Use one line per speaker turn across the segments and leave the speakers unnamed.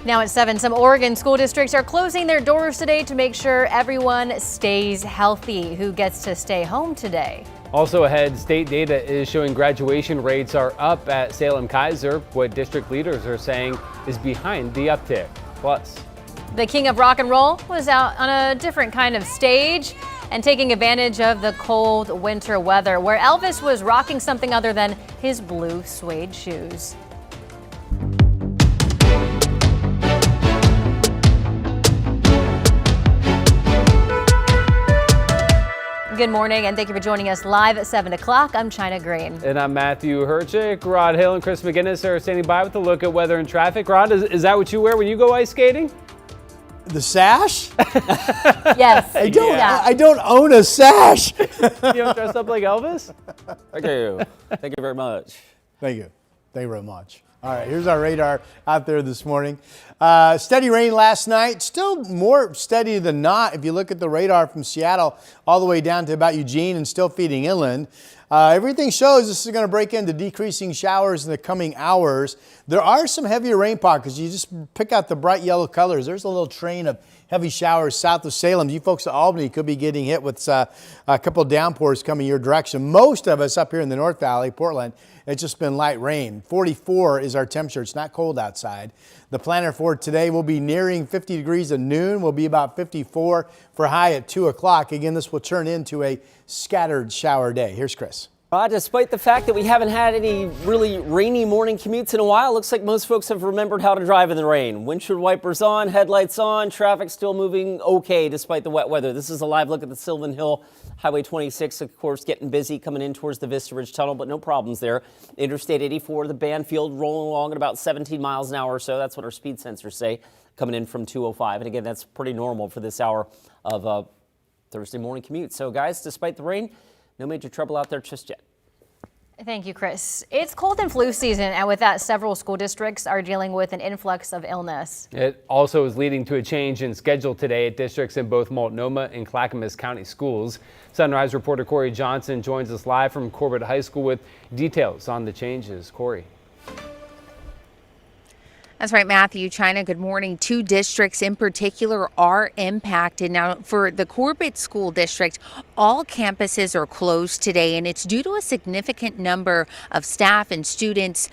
Now at 7, some Oregon school districts are closing their doors today to make sure everyone stays healthy. Who gets to stay home today?
Also ahead, state data is showing graduation rates are up at Salem Kaiser. What district leaders are saying is behind the uptick. Plus,
the king of rock and roll was out on a different kind of stage and taking advantage of the cold winter weather, where Elvis was rocking something other than his blue suede shoes. Good morning, and thank you for joining us live at 7 o'clock. I'm China Green.
And I'm Matthew Herchick. Rod Hill and Chris McGinnis are standing by with a look at weather and traffic. Rod, is that what you wear when you go ice skating?
The sash?
Yes.
I don't own a sash.
You don't dress up like Elvis?
Thank you. Thank you very much.
Thank you. Thank you very much. All right, here's our radar out there this morning. Steady rain last night, still more steady than not if you look at the radar from Seattle all the way down to about Eugene and still feeding inland. Everything shows this is going to break into decreasing showers in the coming hours. There are some heavier rain pockets. You just pick out the bright yellow colors. There's a little train of heavy showers south of Salem. You folks at Albany could be getting hit with a couple of downpours coming your direction. Most of us up here in the North Valley, Portland, it's just been light rain. 44 is our temperature. It's not cold outside. The planner for today will be nearing 50 degrees at noon. Will be about 54 for high at 2 o'clock. Again, this will turn into a scattered shower day. Here's Chris.
Despite the fact that we haven't had any really rainy morning commutes in a while, looks like most folks have remembered how to drive in the rain. Windshield wipers on, headlights on, traffic still moving okay despite the wet weather. This is a live look at the Sylvan Hill Highway 26, of course, getting busy coming in towards the Vista Ridge Tunnel, but no problems there. Interstate 84, the Banfield rolling along at about 17 miles an hour or so. That's what our speed sensors say, coming in from 205. And again, that's pretty normal for this hour of Thursday morning commute. So guys, despite the rain, no major trouble out there just yet.
Thank you, Chris. It's cold and flu season, and with that, several school districts are dealing with an influx of illness.
It also is leading to a change in schedule today at districts in both Multnomah and Clackamas County schools. Sunrise reporter Corey Johnson joins us live from Corbett High School with details on the changes. Corey.
That's right, Matthew. China, good morning. 2 districts in particular are impacted. Now, for the Corbett School District, all campuses are closed today, and it's due to a significant number of staff and students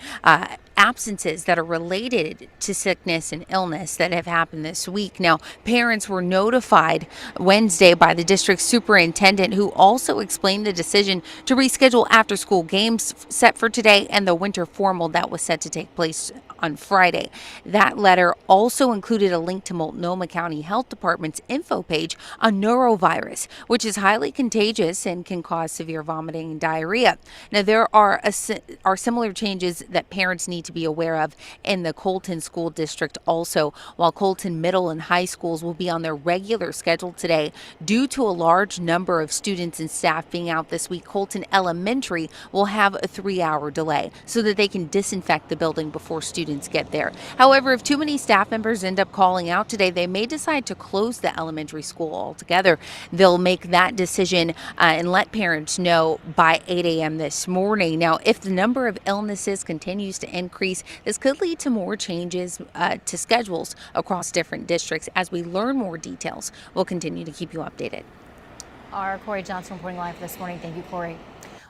absences that are related to sickness and illness that have happened this week. Now, parents were notified Wednesday by the district superintendent, who also explained the decision to reschedule after-school games set for today and the winter formal that was set to take place on Friday. That letter also included a link to Multnomah County Health Department's info page on norovirus, which is highly contagious and can cause severe vomiting and diarrhea. Now, there are similar changes that parents need to be aware of in the Colton School District also. While Colton Middle and High Schools will be on their regular schedule today, due to a large number of students and staff being out this week, Colton Elementary will have a 3-hour delay so that they can disinfect the building before students get there. However, if too many staff members end up calling out today, they may decide to close the elementary school altogether. They'll make that decision and let parents know by 8 a.m. this morning. Now, if the number of illnesses continues to increase, this could lead to more changes to schedules across different districts. As we learn more details, we'll continue to keep you updated.
Our Corey Johnson reporting live this morning. Thank you, Corey.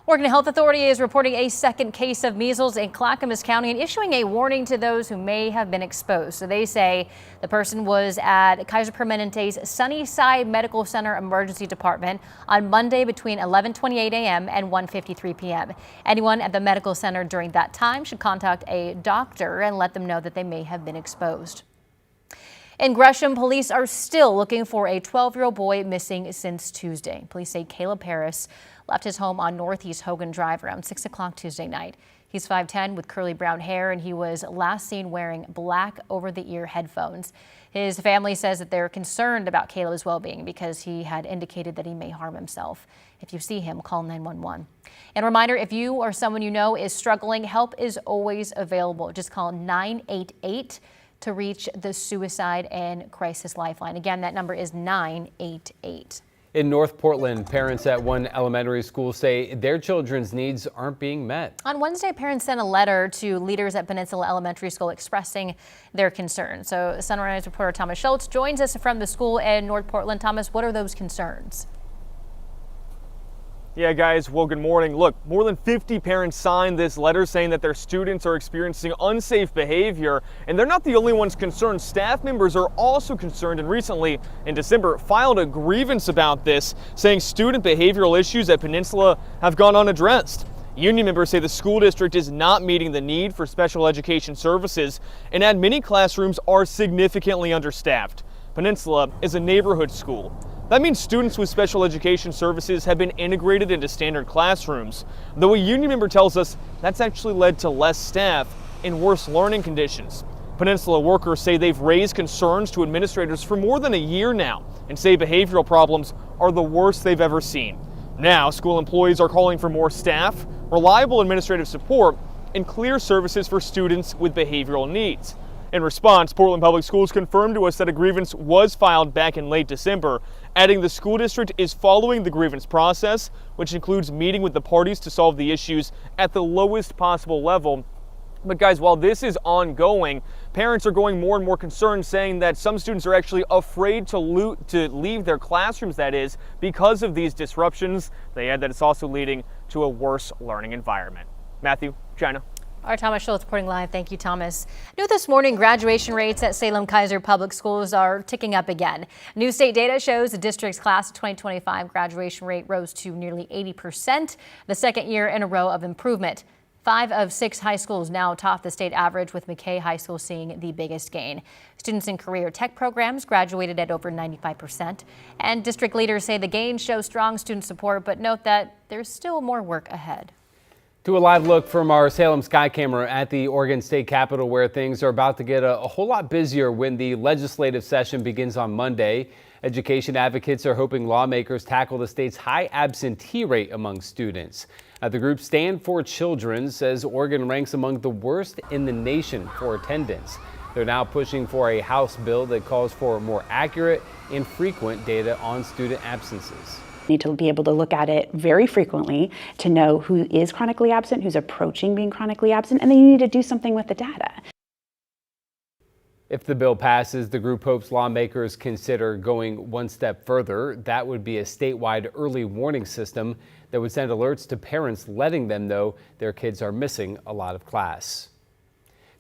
Oregon Health Authority is reporting a second case of measles in Clackamas County and issuing a warning to those who may have been exposed. So they say the person was at Kaiser Permanente's Sunnyside Medical Center Emergency Department on Monday between 11:28 a.m. and 1:53 p.m. Anyone at the medical center during that time should contact a doctor and let them know that they may have been exposed. In Gresham, police are still looking for a 12-year-old boy missing since Tuesday. Police say Caleb Harris left his home on Northeast Hogan Drive around 6 o'clock Tuesday night. He's 5'10" with curly brown hair, and he was last seen wearing black over-the-ear headphones. His family says that they're concerned about Caleb's well-being because he had indicated that he may harm himself. If you see him, call 911. And a reminder, if you or someone you know is struggling, help is always available. Just call 988 to reach the Suicide and Crisis Lifeline. Again, that number is 988.
In North Portland, parents at one elementary school say their children's needs aren't being met.
On Wednesday, parents sent a letter to leaders at Peninsula Elementary School expressing their concerns. So Sunrise reporter Thomas Schultz joins us from the school in North Portland. Thomas, what are those concerns?
Yeah, guys, well, good morning. Look, more than 50 parents signed this letter saying that their students are experiencing unsafe behavior, and they're not the only ones concerned. Staff members are also concerned, and recently, in December, filed a grievance about this, saying student behavioral issues at Peninsula have gone unaddressed. Union members say the school district is not meeting the need for special education services, and add many classrooms are significantly understaffed. Peninsula is a neighborhood school. That means students with special education services have been integrated into standard classrooms, though a union member tells us that's actually led to less staff and worse learning conditions. Peninsula workers say they've raised concerns to administrators for more than a year now and say behavioral problems are the worst they've ever seen. Now, school employees are calling for more staff, reliable administrative support, and clear services for students with behavioral needs. In response, Portland Public Schools confirmed to us that a grievance was filed back in late December, adding the school district is following the grievance process, which includes meeting with the parties to solve the issues at the lowest possible level. But guys, while this is ongoing, parents are growing more and more concerned, saying that some students are actually afraid to leave their classrooms, that is, because of these disruptions. They add that it's also leading to a worse learning environment. Matthew, China.
Our Thomas Schultz reporting live. Thank you, Thomas. New this morning, graduation rates at Salem Kaiser public schools are ticking up again. New state data shows the district's class of 2025 graduation rate rose to nearly 80%, the second year in a row of improvement. 5 of 6 high schools now top the state average, with McKay High School seeing the biggest gain. Students in career tech programs graduated at over 95%. And district leaders say the gains show strong student support, but note that there's still more work ahead.
To a live look from our Salem Sky Camera at the Oregon State Capitol, where things are about to get a whole lot busier when the legislative session begins on Monday. Education advocates are hoping lawmakers tackle the state's high absentee rate among students. The group Stand for Children says Oregon ranks among the worst in the nation for attendance. They're now pushing for a House bill that calls for more accurate and frequent data on student absences.
Need to be able to look at it very frequently to know who is chronically absent, who's approaching being chronically absent, and then you need to do something with the data.
If the bill passes, the group hopes lawmakers consider going one step further. That would be a statewide early warning system that would send alerts to parents, letting them know their kids are missing a lot of class.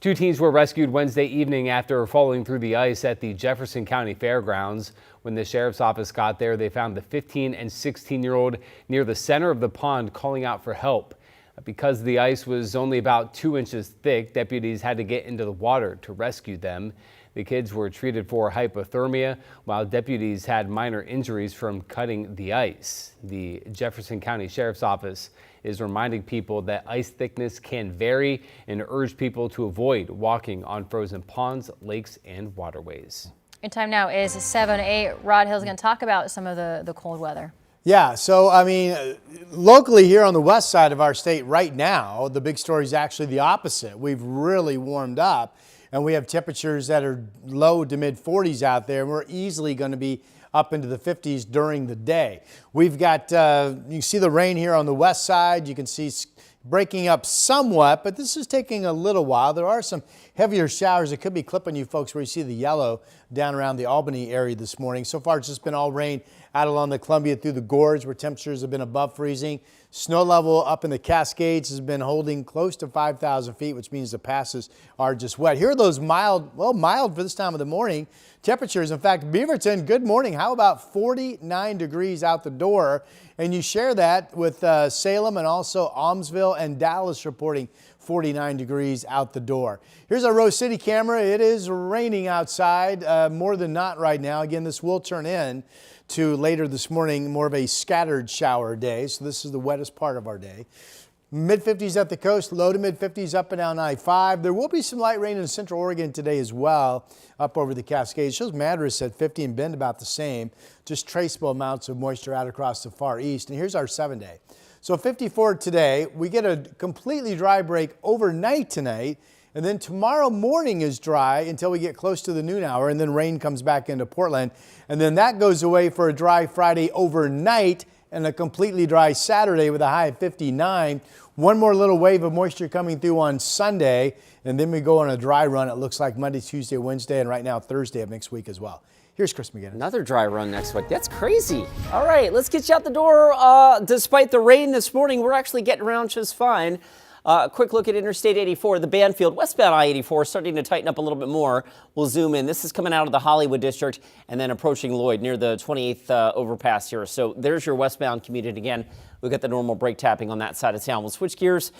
2 teens were rescued Wednesday evening after falling through the ice at the Jefferson County Fairgrounds. When the sheriff's office got there, they found the 15 and 16-year-old near the center of the pond calling out for help. Because the ice was only about 2 inches thick, deputies had to get into the water to rescue them. The kids were treated for hypothermia, while deputies had minor injuries from cutting the ice. The Jefferson County Sheriff's Office is reminding people that ice thickness can vary and urge people to avoid walking on frozen ponds, lakes, and waterways.
Your time now is 7:08. Rod Hill's going to talk about some of the cold weather.
Yeah, so I mean, locally here on the west side of our state right now, the big story is actually the opposite. We've really warmed up, and we have temperatures that are low to mid 40s out there. We're easily going to be up into the 50s during the day. We've got, you see the rain here on the west side. You can see breaking up somewhat, but this is taking a little while. There are some heavier showers that could be clipping you folks where you see the yellow down around the Albany area this morning. So far, it's just been all rain out along the Columbia through the gorge where temperatures have been above freezing. Snow level up in the Cascades has been holding close to 5,000 feet, which means the passes are just wet. Here are those mild for this time of the morning temperatures. In fact, Beaverton, good morning. How about 49 degrees out the door? And you share that with Salem and also Almsville and Dallas reporting 49 degrees out the door. Here's our Rose City camera. It is raining outside more than not right now. Again, this will turn in to later this morning, more of a scattered shower day. So this is the wettest part of our day. Mid-50s at the coast, low to mid-50s up and down I-5. There will be some light rain in Central Oregon today as well, up over the Cascades. Shows Madras at 50 and Bend about the same. Just traceable amounts of moisture out across the far east. And here's our 7-day. So 54 today. We get a completely dry break overnight tonight. And then tomorrow morning is dry until we get close to the noon hour, and then rain comes back into Portland. And then that goes away for a dry Friday overnight and a completely dry Saturday with a high of 59. One more little wave of moisture coming through on Sunday, and then we go on a dry run, it looks like Monday, Tuesday, Wednesday, and right now Thursday of next week as well. Here's Chris McGinnis.
Another dry run next week. That's crazy. All right, let's get you out the door. Despite the rain this morning, we're actually getting around just fine. Quick look at Interstate 84, the Banfield, westbound I-84, starting to tighten up a little bit more. We'll zoom in. This is coming out of the Hollywood district and then approaching Lloyd near the 28th overpass here. So there's your westbound commute. And again, we've got the normal brake tapping on that side of town. We'll switch gears.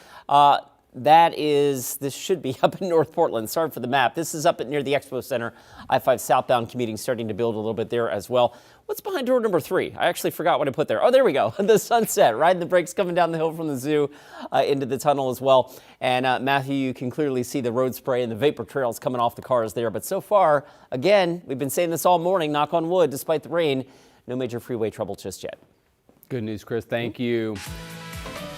This should be up in North Portland. Sorry for the map. This is up near the Expo Center. I-5 southbound commuting starting to build a little bit there as well. What's behind door number 3? I actually forgot what I put there. Oh, there we go. The Sunset, riding the brakes coming down the hill from the zoo into the tunnel as well. And Matthew, you can clearly see the road spray and the vapor trails coming off the cars there. But so far, again, we've been saying this all morning, knock on wood, despite the rain, no major freeway trouble just yet.
Good news, Chris. Thank you.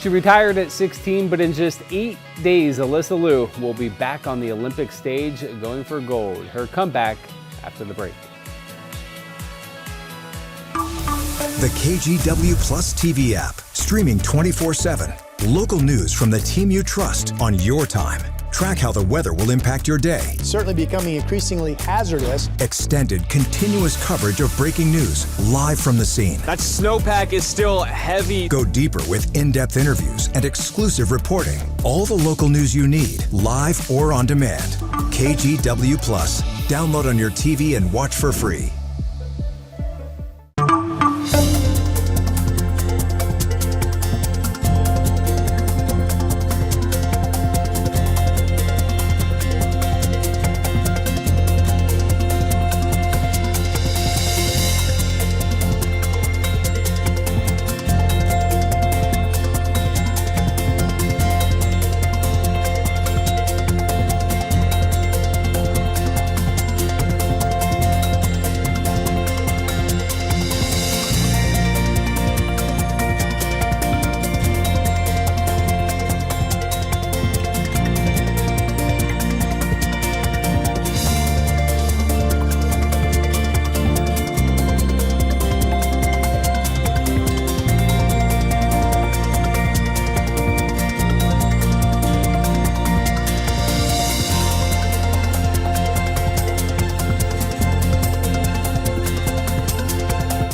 She retired at 16, but in just 8 days, Alyssa Lou will be back on the Olympic stage going for gold. Her comeback after the break.
The KGW Plus TV app, streaming 24/7. Local news from the team you trust on your time. Track how the weather will impact your day.
Certainly becoming increasingly hazardous.
Extended, continuous coverage of breaking news live from the scene.
That snowpack is still heavy.
Go deeper with in-depth interviews and exclusive reporting. All the local news you need, live or on demand. KGW Plus. Download on your TV and watch for free.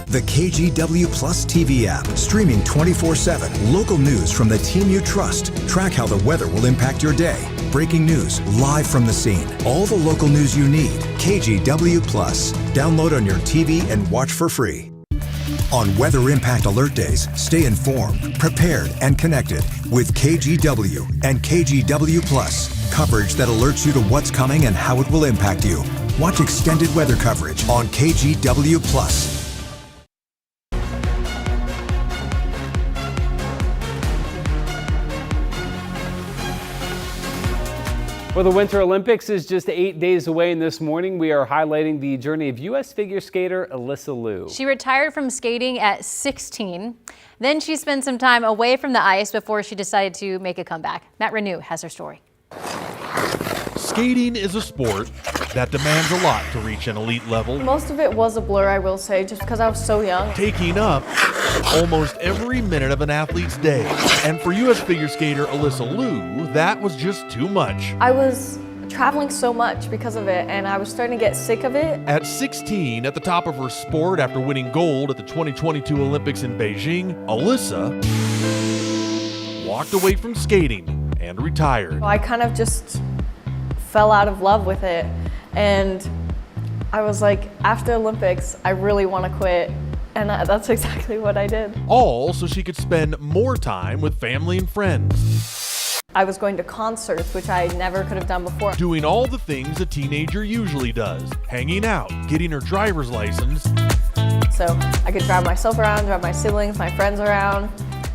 The KGW Plus TV app, streaming 24/7. Local news from the team you trust. Track how the weather will impact your day. Breaking news live from the scene. All the local news you need. KGW Plus. Download on your TV and watch for free. On Weather Impact Alert Days, stay informed, prepared, and connected with KGW and KGW Plus. Coverage that alerts you to what's coming and how it will impact you. Watch extended weather coverage on KGW Plus.
Well, the Winter Olympics is just 8 days away, and this morning we are highlighting the journey of U.S. figure skater Alyssa Lou.
She retired from skating at 16. Then she spent some time away from the ice before she decided to make a comeback. Matt Renew has her story.
Skating is a sport that demands a lot to reach an elite level.
Most of it was a blur, I will say, just because I was so young.
Taking up almost every minute of an athlete's day. And for U.S. figure skater Alyssa Lou, that was just too much.
I was traveling so much because of it, and I was starting to get sick of it.
At 16, at the top of her sport after winning gold at the 2022 Olympics in Beijing, Alyssa walked away from skating and retired.
I kind of just fell out of love with it, and I was like, after Olympics, I really want to quit. And that's exactly what I did.
All so she could spend more time with family and friends.
I was going to concerts, which I never could have done before.
Doing all the things a teenager usually does. Hanging out, getting her driver's license.
So I could drive myself around, drive my siblings, my friends around.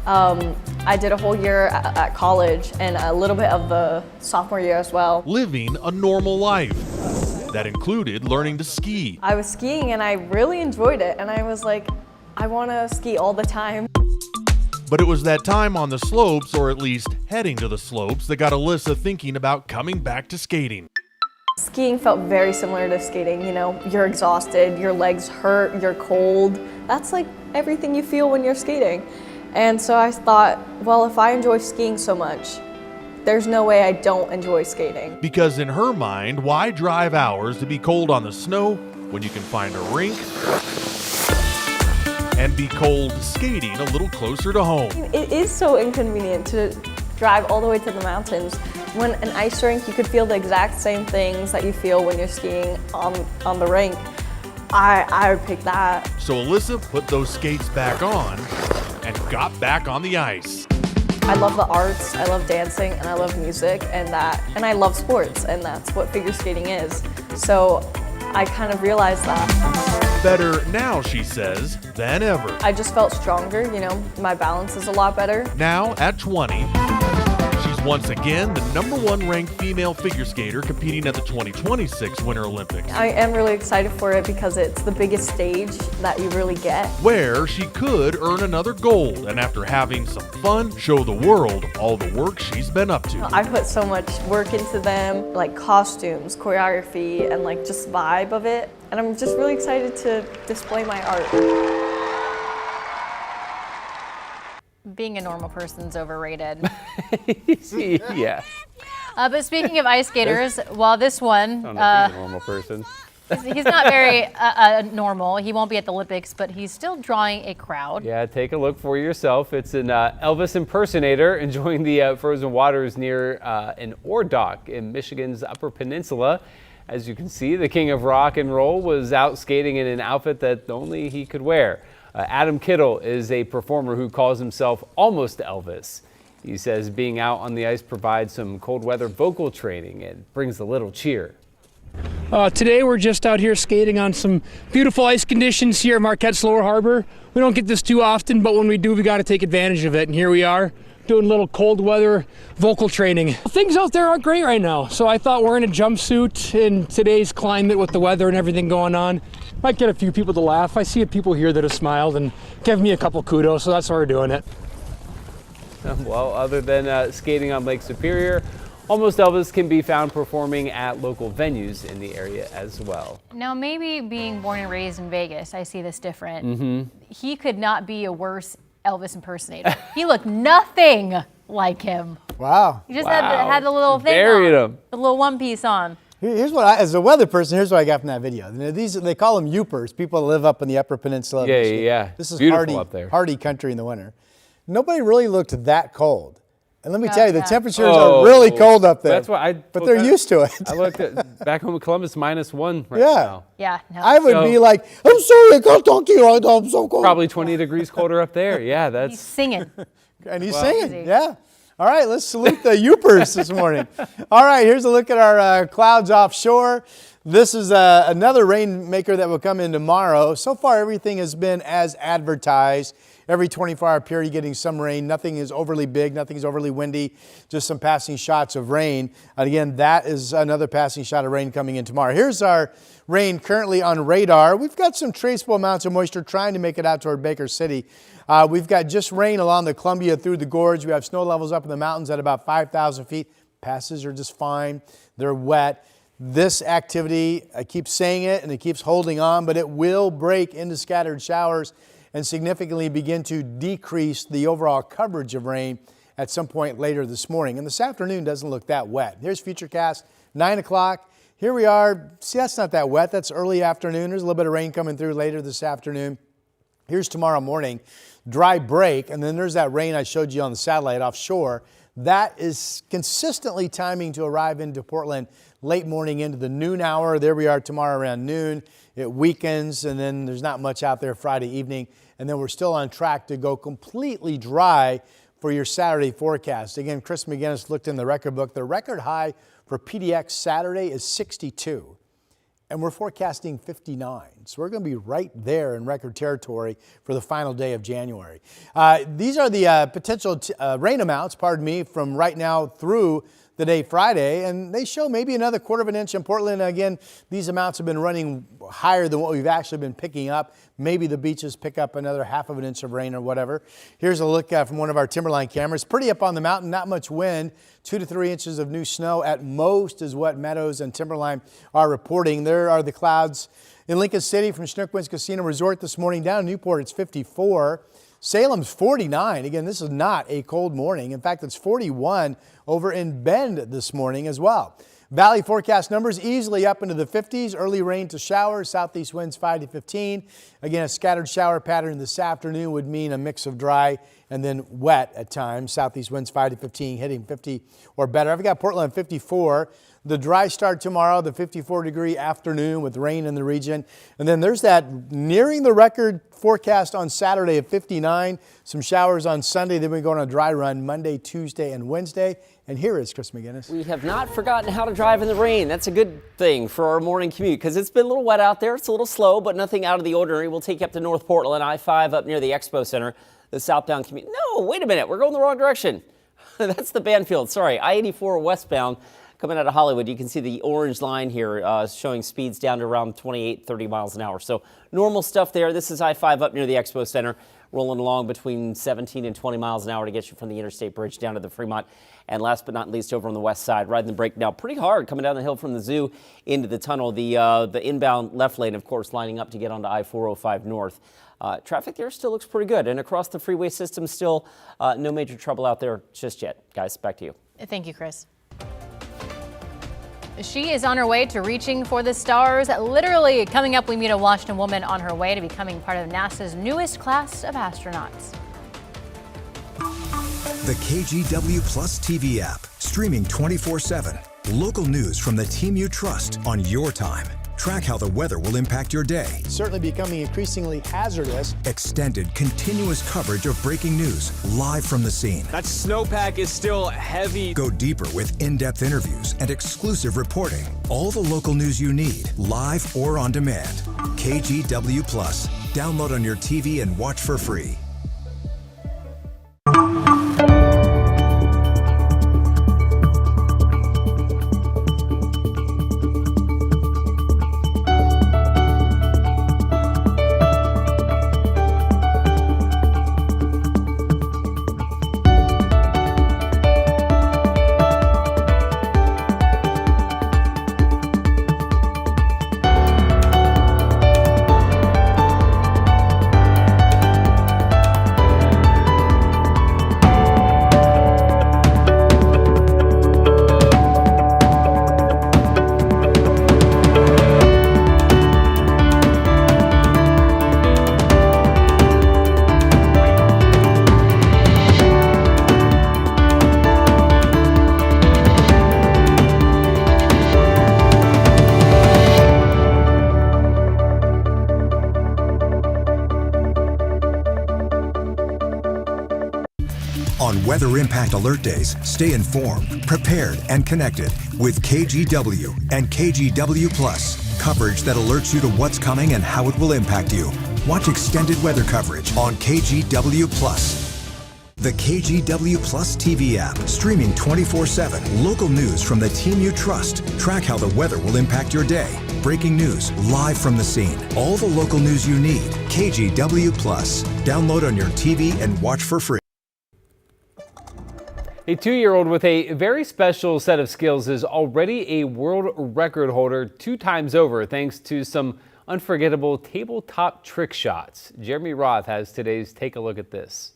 I did a whole year at college and a little bit of the sophomore year as well.
Living a normal life. That included learning to ski.
I was skiing and I really enjoyed it, and I was like, I want to ski all the time.
But it was that time on the slopes, or at least heading to the slopes, that got Alyssa thinking about coming back to skating.
Skiing felt very similar to skating. You know, you're exhausted, your legs hurt, you're cold. That's like everything you feel when you're skating. And so I thought, well, if I enjoy skiing so much, there's no way I don't enjoy skating.
Because in her mind, why drive hours to be cold on the snow when you can find a rink and be cold skating a little closer to home?
It is so inconvenient to drive all the way to the mountains. When an ice rink, you could feel the exact same things that you feel when you're skiing on the rink. I would pick that.
So Alyssa put those skates back on and got back on the ice.
I love the arts, I love dancing, and I love music, and I love sports, and that's what figure skating is. So I kind of realized that.
Better now, she says, than ever.
I just felt stronger, you know, my balance is a lot better.
Now, at 20, she's once again the #1 ranked female figure skater competing at the 2026 Winter Olympics,
I am really excited for it because it's the biggest stage that you really get.
where she could earn another gold and, after having some fun, show the world all the work she's been up to.
I put so much work into them, like costumes, choreography, and like just vibe of it. And I'm just really excited to display my art.
Being a normal person's overrated.
Yeah.
But speaking of ice skaters, well, this one,
I don't know if he's a normal person.
he's not very normal. He won't be at the Olympics, but he's still drawing a crowd.
Yeah, take a look for yourself. It's an Elvis impersonator enjoying the frozen waters near an ore dock in Michigan's Upper Peninsula. As you can see, the king of rock and roll was out skating in an outfit that only he could wear. Adam Kittle is a performer who calls himself almost Elvis. He says being out on the ice provides some cold weather vocal training and brings a little cheer.
Today we're just out here skating on some beautiful ice conditions here at Marquette's Lower Harbor. We don't get this too often, but when we do, we got to take advantage of it. And here we are doing a little cold weather vocal training. Things out there aren't great right now, so I thought wearing a jumpsuit in today's climate with the weather and everything going on might get a few people to laugh. I see people here that have smiled and give me a couple kudos, so that's why we're doing it.
Well, other than skating on Lake Superior, Almost Elvis can be found performing at local venues in the area as well.
Now, maybe being born and raised in Vegas, I see this different. He could not be a worse Elvis impersonator. He looked nothing like him.
Wow.
He just had the little thing
Buried
on,
him.
the little one piece on.
Here's what as a weather person, here's what I got from that video. They call them Yoopers, people that live up in the Upper Peninsula.
Yeah.
This is
beautiful up there.
hardy country in the winter. Nobody really looked that cold. And let me tell you, the temperatures are really cold up there.
That's why
but they're used to it.
I looked at back home in Columbus, -1 right now.
Yeah. No.
I would be like, I'm sorry, I can't talk to you. I'm so cold.
Probably 20 degrees colder up there. Yeah, that's.
He's singing.
And he's singing, yeah. All right, let's salute the Yoopers this morning. All right, here's a look at our clouds offshore. This is another rainmaker that will come in tomorrow. So far, everything has been as advertised. Every 24-hour period getting some rain. Nothing is overly big, nothing is overly windy, just some passing shots of rain. And again, that is another passing shot of rain coming in tomorrow. Here's our rain currently on radar. We've got some traceable amounts of moisture trying to make it out toward Baker City. We've got just rain along the Columbia through the gorge. We have snow levels up in the mountains at about 5,000 feet. Passes are just fine. They're wet. This activity, I keep saying it and it keeps holding on, but it will break into scattered showers and significantly begin to decrease the overall coverage of rain at some point later this morning. And this afternoon doesn't look that wet. Here's Futurecast, 9 o'clock. Here we are. See, that's not that wet. That's early afternoon. There's a little bit of rain coming through later this afternoon. Here's tomorrow morning, dry break. And then there's that rain I showed you on the satellite offshore. That is consistently timing to arrive into Portland late morning into the noon hour. There we are tomorrow around noon. It weakens, and then there's not much out there Friday evening. And then we're still on track to go completely dry for your Saturday forecast. Again, Chris McGinnis looked in the record book. The record high for PDX Saturday is 62, and we're forecasting 59. So we're going to be right there in record territory for the final day of January. These are the potential rain amounts, from right now through the day Friday, and they show maybe another 1/4 inch in Portland. Again, these amounts have been running higher than what we've actually been picking up. Maybe the beaches pick up another 1/2 inch of rain or whatever. Here's a look from one of our Timberline cameras. Pretty up on the mountain, not much wind. 2 to 3 inches of new snow at most is what Meadows and Timberline are reporting. There are the clouds in Lincoln City from Schnookwan's Casino Resort this morning. Down in Newport, it's 54. Salem's 49. Again, this is not a cold morning. In fact, it's 41 over in Bend this morning as well. Valley forecast numbers easily up into the 50s. Early rain to showers. Southeast winds 5 to 15. Again, a scattered shower pattern this afternoon would mean a mix of dry and then wet at times. Southeast winds 5 to 15, hitting 50 or better. I've got Portland 54. The dry start tomorrow, the 54-degree afternoon with rain in the region. And then there's that nearing the record forecast on Saturday of 59. Some showers on Sunday. Then we go on a dry run Monday, Tuesday, and Wednesday. And here is Chris McGinnis.
We have not forgotten how to drive in the rain. That's a good thing for our morning commute because it's been a little wet out there. It's a little slow, but nothing out of the ordinary. We'll take you up to North Portland, I-5 up near the Expo Center, the southbound commute. No, wait a minute. We're going the wrong direction. That's the Banfield. Sorry, I-84 westbound. Coming out of Hollywood, you can see the orange line here showing speeds down to around 28, 30 miles an hour. So normal stuff there. This is I-5 up near the Expo Center, rolling along between 17 and 20 miles an hour to get you from the Interstate Bridge down to the Fremont. And last but not least, over on the west side, riding the brake now pretty hard coming down the hill from the zoo into the tunnel. The inbound left lane, of course, lining up to get onto I-405 north. Traffic there still looks pretty good. And across the freeway system, still no major trouble out there just yet. Guys, back to you.
Thank you, Chris. She is on her way to reaching for the stars. Literally, coming up, we meet a Washington woman on her way to becoming part of NASA's newest class of astronauts.
The KGW Plus TV app, streaming 24/7. Local news from the team you trust on your time. Track how the weather will impact your day.
Certainly becoming increasingly hazardous.
Extended, continuous coverage of breaking news live from the scene.
That snowpack is still heavy.
Go deeper with in-depth interviews and exclusive reporting. All the local news you need, live or on demand. KGW Plus. Download on your TV and watch for free. On Weather Impact Alert Days, stay informed, prepared, and connected with KGW and KGW Plus. Coverage that alerts you to what's coming and how it will impact you. Watch extended weather coverage on KGW Plus. The KGW Plus TV app, streaming 24/7. Local news from the team you trust. Track how the weather will impact your day. Breaking news live from the scene. All the local news you need. KGW Plus. Download on your TV and watch for free.
A 2-year-old with a very special set of skills is already a world record holder 2 times over thanks to some unforgettable tabletop trick shots. Jeremy Roth has today's Take a Look at This.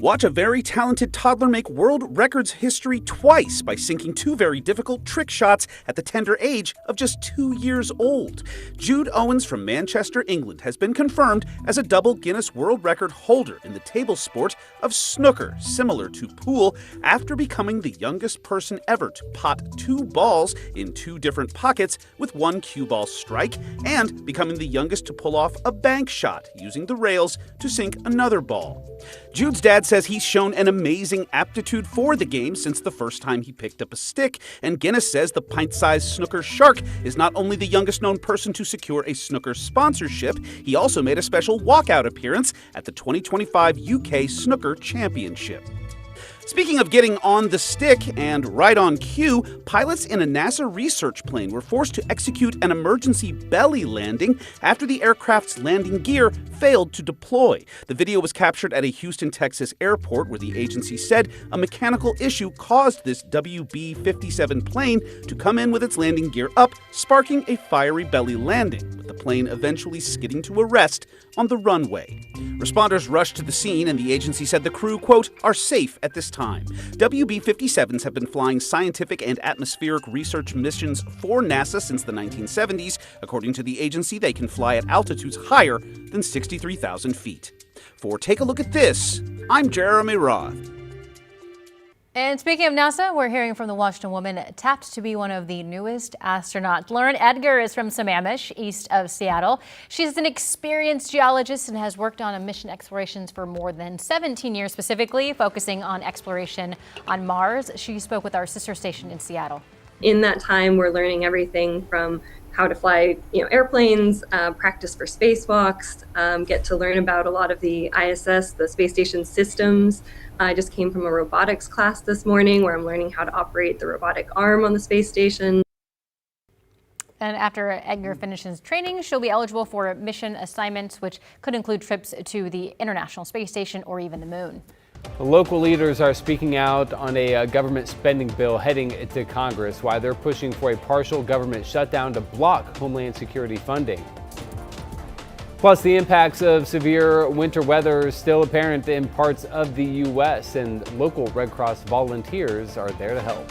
Watch a very talented toddler make world records history twice by sinking 2 very difficult trick shots at the tender age of just 2 years old. Jude Owens from Manchester, England has been confirmed as a double Guinness World Record holder in the table sport of snooker, similar to pool, after becoming the youngest person ever to pot 2 balls in 2 different pockets with 1 cue ball strike, and becoming the youngest to pull off a bank shot using the rails to sink another ball. Jude's dad says he's shown an amazing aptitude for the game since the first time he picked up a stick, and Guinness says the pint-sized snooker shark is not only the youngest known person to secure a snooker sponsorship, he also made a special walkout appearance at the 2025 UK Snooker Championship. Speaking of getting on the stick and right on cue, pilots in a NASA research plane were forced to execute an emergency belly landing after the aircraft's landing gear failed to deploy. The video was captured at a Houston, Texas airport where the agency said a mechanical issue caused this WB-57 plane to come in with its landing gear up, sparking a fiery belly landing, with the plane eventually skidding to a rest on the runway. Responders rushed to the scene, and the agency said the crew, quote, are safe at this time. WB-57s have been flying scientific and atmospheric research missions for NASA since the 1970s. According to the agency, they can fly at altitudes higher than 63,000 feet. For Take a Look at This, I'm Jeremy Roth.
And speaking of NASA, we're hearing from the Washington woman tapped to be one of the newest astronauts. Lauren Edgar is from Sammamish, east of Seattle. She's an experienced geologist and has worked on mission explorations for more than 17 years, specifically focusing on exploration on Mars. She spoke with our sister station in Seattle.
In that time, we're learning everything from how to fly, airplanes, practice for spacewalks, get to learn about a lot of the ISS, the space station systems. I just came from a robotics class this morning where I'm learning how to operate the robotic arm on the space station.
And after Edgar finishes training, she'll be eligible for mission assignments, which could include trips to the International Space Station or even the moon.
Local leaders are speaking out on a government spending bill heading to Congress, why they're pushing for a partial government shutdown to block Homeland Security funding. Plus, the impacts of severe winter weather are still apparent in parts of the U.S., and local Red Cross volunteers are there to help.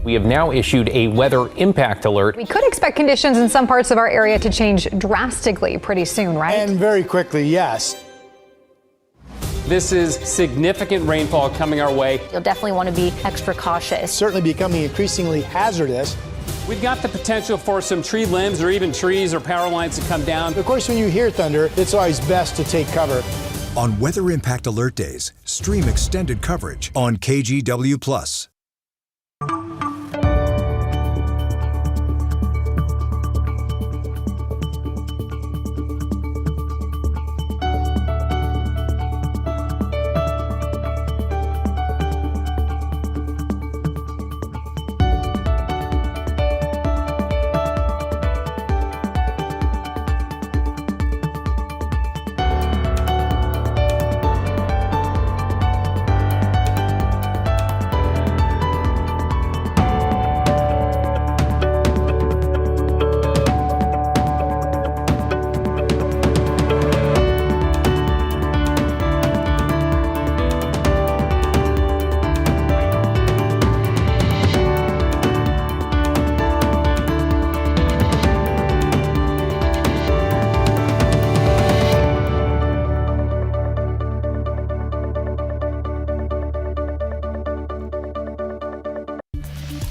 We have now issued a weather impact alert.
We could expect conditions in some parts of our area to change drastically pretty soon, right?
And very quickly, yes.
This is significant rainfall coming our way.
You'll definitely want to be extra cautious.
Certainly becoming increasingly hazardous.
We've got the potential for some tree limbs or even trees or power lines to come down.
Of course, when you hear thunder, it's always best to take cover.
On Weather Impact Alert Days, stream extended coverage on KGW+.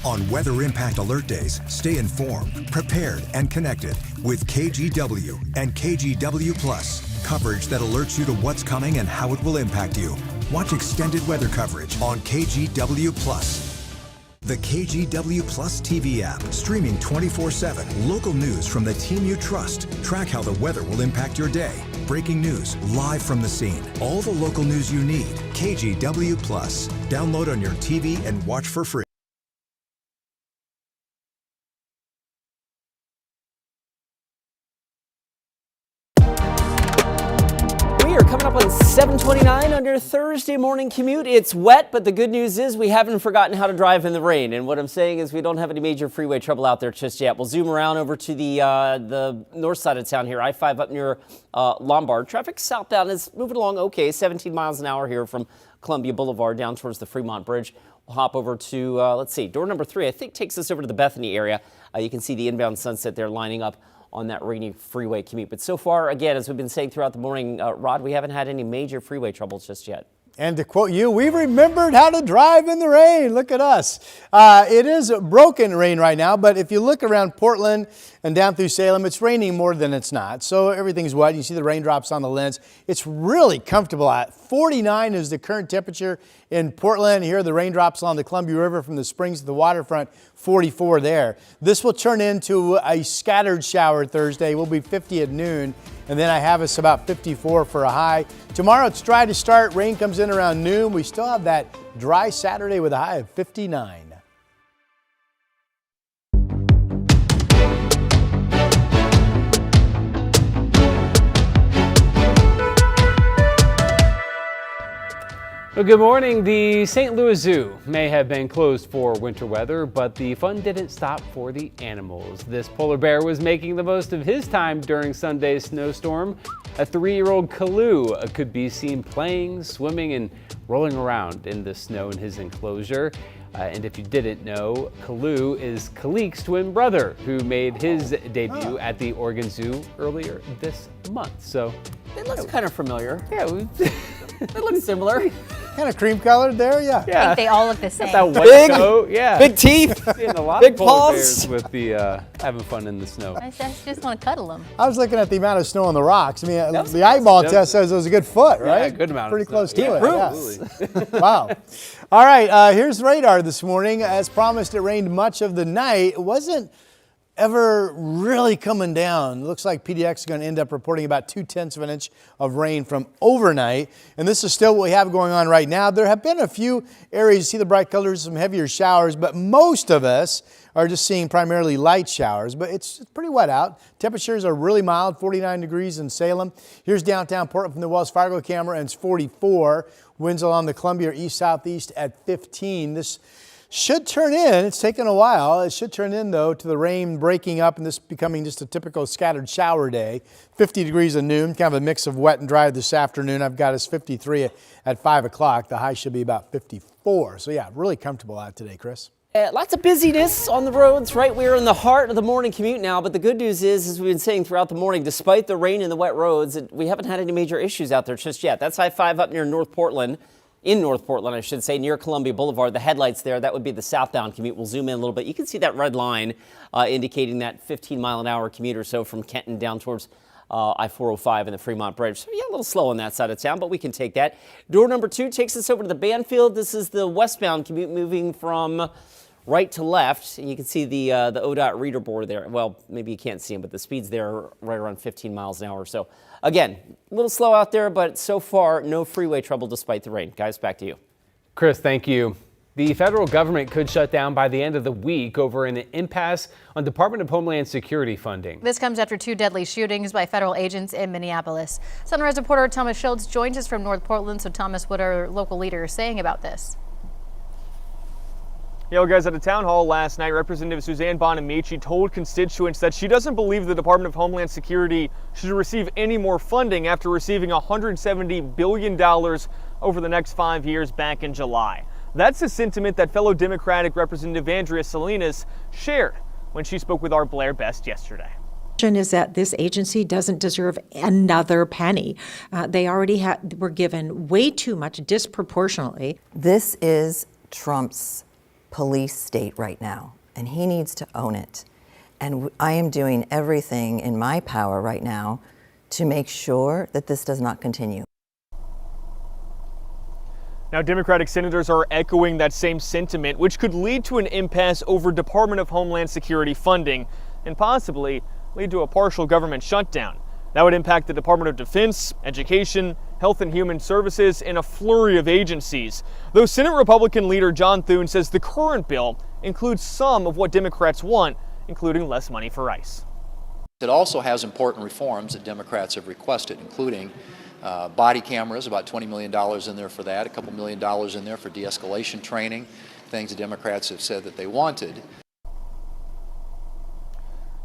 On Weather Impact Alert Days, stay informed, prepared, and connected with KGW and KGW+. Coverage that alerts you to what's coming and how it will impact you. Watch extended weather coverage on KGW+. The KGW Plus TV app, streaming 24/7. Local news from the team you trust. Track how the weather will impact your day. Breaking news, live from the scene. All the local news you need. KGW Plus. Download on your TV and watch for free.
We are coming up on 7:29 on your Thursday morning commute. It's wet, but the good news is we haven't forgotten how to drive in the rain. And what I'm saying is we don't have any major freeway trouble out there just yet. We'll zoom around over to the north side of town here, I-5 up near Lombard. Traffic southbound is moving along okay, 17 miles an hour here from Columbia Boulevard down towards the Fremont Bridge. We'll hop over to, let's see, door number 3, I think takes us over to the Bethany area. You can see the inbound Sunset there lining up on that rainy freeway commute. But so far, again, as we've been saying throughout the morning, Rod, we haven't had any major freeway troubles just yet.
And to quote you, we remembered how to drive in the rain. Look at us. It is broken rain right now, but if you look around Portland and down through Salem, it's raining more than it's not. So everything's wet. You see the raindrops on the lens. It's really comfortable at 49 is the current temperature in Portland. Here are the raindrops along the Columbia River from the springs to the waterfront, 44 there. This will turn into a scattered shower Thursday. We'll be 50 at noon. And then I have us about 54 for a high. Tomorrow it's dry to start. Rain comes in around noon. We still have that dry Saturday with a high of 59.
Well, good morning. The St. Louis Zoo may have been closed for winter weather, but the fun didn't stop for the animals. This polar bear was making the most of his time during Sunday's snowstorm. A 3-year-old Kaloo could be seen playing, swimming, and rolling around in the snow in his enclosure. And if you didn't know, Kaloo is Kalik's twin brother, who made his debut at the Oregon Zoo earlier this month. So
it looks kind of familiar.
Yeah,
it looks similar.
Kind of cream colored there, yeah.
I think they all look the same.
That white coat, yeah.
Big teeth,
seeing a lot
big
of polar
paws.
bears with the having fun in the snow.
I just want to cuddle them.
I was looking at the amount of snow on the rocks. I mean, the eyeball test says it was a good foot, right?
Yeah, a good amount.
Pretty
of
close
snow.
to it.
Yeah,
Yeah.
absolutely.
Wow. All right, here's radar this morning. As promised, it rained much of the night. It wasn't ever really coming down. It looks like PDX is going to end up reporting about 0.2 of an inch of rain from overnight. And this is still what we have going on right now. There have been a few areas, you see the bright colors, some heavier showers, but most of us are just seeing primarily light showers, but it's pretty wet out. Temperatures are really mild, 49 degrees in Salem. Here's downtown Portland from the Wells Fargo camera, and it's 44. Winds along the Columbia are east-southeast at 15. This should turn in. It's taken a while. It should turn in, though, to the rain breaking up and this becoming just a typical scattered shower day. 50 degrees at noon, kind of a mix of wet and dry this afternoon. I've got us 53 at 5 o'clock. The high should be about 54. So, yeah, really comfortable out today, Chris.
Lots of busyness on the roads, right? We're in the heart of the morning commute now, but the good news is, as we've been saying throughout the morning, despite the rain and the wet roads, we haven't had any major issues out there just yet. That's I-5 up near North Portland. In North Portland, I should say, near Columbia Boulevard. The headlights there, that would be the southbound commute. We'll zoom in a little bit. You can see that red line indicating that 15-mile-an-hour commute or so from Kenton down towards I-405 and the Fremont Bridge. So, yeah, a little slow on that side of town, but we can take that. Door number 2 takes us over to the Banfield. This is the westbound commute moving from right to left, and you can see the ODOT reader board there. Well, maybe you can't see them, but the speeds there are right around 15 miles an hour. So, again, a little slow out there, but so far, no freeway trouble despite the rain. Guys, back to you.
Chris, thank you. The federal government could shut down by the end of the week over an impasse on Department of Homeland Security funding.
This comes after 2 deadly shootings by federal agents in Minneapolis. Sunrise reporter Thomas Schultz joins us from North Portland. So, Thomas, what are local leaders saying about this?
Yeah, well, guys, at a town hall last night, Representative Suzanne Bonamici told constituents that she doesn't believe the Department of Homeland Security should receive any more funding after receiving $170 billion over the next 5 years back in July. That's a sentiment that fellow Democratic Representative Andrea Salinas shared when she spoke with our Blair Best yesterday.
Is that this agency doesn't deserve another penny. They already were given way too much disproportionately.
This is Trump's police state right now, and he needs to own it. And I am doing everything in my power right now to make sure that this does not continue.
Now, Democratic senators are echoing that same sentiment, which could lead to an impasse over Department of Homeland Security funding and possibly lead to a partial government shutdown. That would impact the Department of Defense, Education, Health and Human Services, and a flurry of agencies. Though Senate Republican leader John Thune says the current bill includes some of what Democrats want, including less money for ICE.
It also has important reforms that Democrats have requested, including body cameras, about $20 million in there for that, a couple $1 million in there for de-escalation training, things the Democrats have said that they wanted.